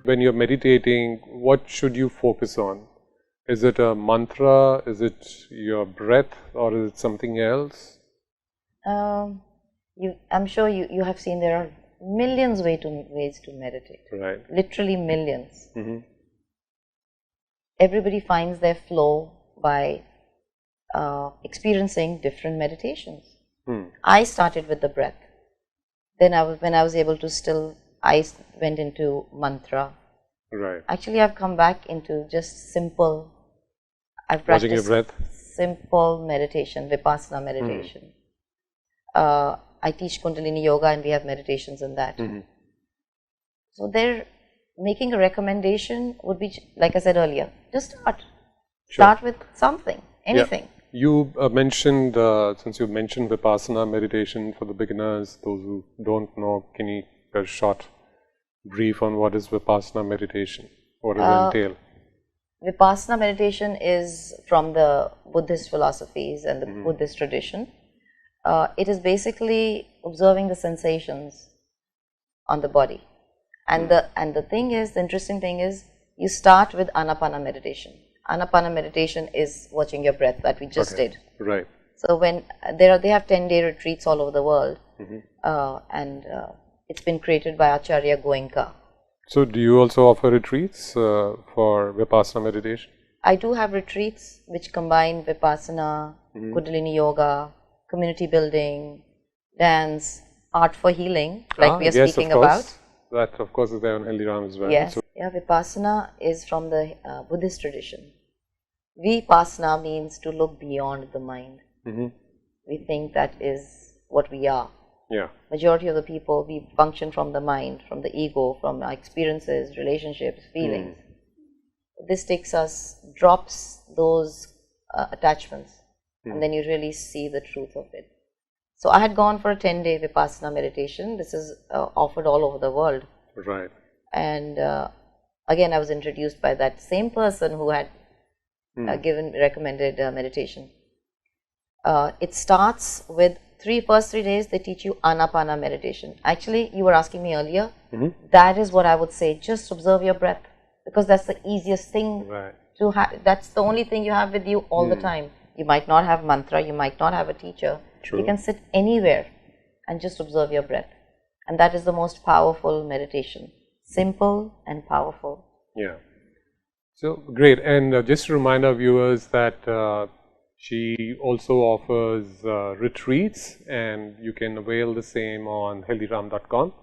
when you're meditating, what should you focus on? Is it a mantra? Is it your breath? Or is it something else? I'm sure you have seen there are millions ways to meditate. Right. Literally millions. Mm-hmm. Everybody finds their flow by experiencing different meditations. I started with the breath. Then when I was able to still, I went into mantra. Right. Actually, I've come back into just simple. I've Watching your practiced breath. simple meditation, vipassana meditation. I teach Kundalini yoga, and we have meditations in that. So they're making a recommendation would be, like I said earlier, just start. Sure. Start with something, anything. Yeah. You mentioned, since you mentioned Vipassana meditation for the beginners, those who don't know, can you give a short brief on what is Vipassana meditation? What does it entail? Vipassana meditation is from the Buddhist philosophies and the Buddhist tradition. It is basically observing the sensations on the body. And the thing is, the interesting thing is, you start with Anapana meditation. Anapana meditation is watching your breath that we just did. Right. So when they have 10-day retreats all over the world, and it's been created by Acharya Goenka. So do you also offer retreats for Vipassana meditation? I do have retreats which combine Vipassana, Kundalini yoga, community building, dance, art for healing, like we are speaking about. That, of course, is there on HealThyRam as well. Yes. So Yeah, Vipassana is from the Buddhist tradition. Vipassana means to look beyond the mind. We think that is what we are. Yeah. Majority of the people, we function from the mind, from the ego, from our experiences, relationships, feelings. This takes us, drops those attachments, and then you really see the truth of it. So I had gone for a 10-day Vipassana meditation. This is offered all over the world. Right. And again, I was introduced by that same person who had recommended meditation. It starts with first 3 days, they teach you Anapana meditation. Actually, you were asking me earlier, that is what I would say, just observe your breath, because that's the easiest thing to have. That's the only thing you have with you all the time. You might not have mantra, you might not have a teacher. True. You can sit anywhere and just observe your breath. And that is the most powerful meditation. Simple and powerful. Yeah. So, great. And just to remind our viewers that she also offers retreats, and you can avail the same on healthyram.com.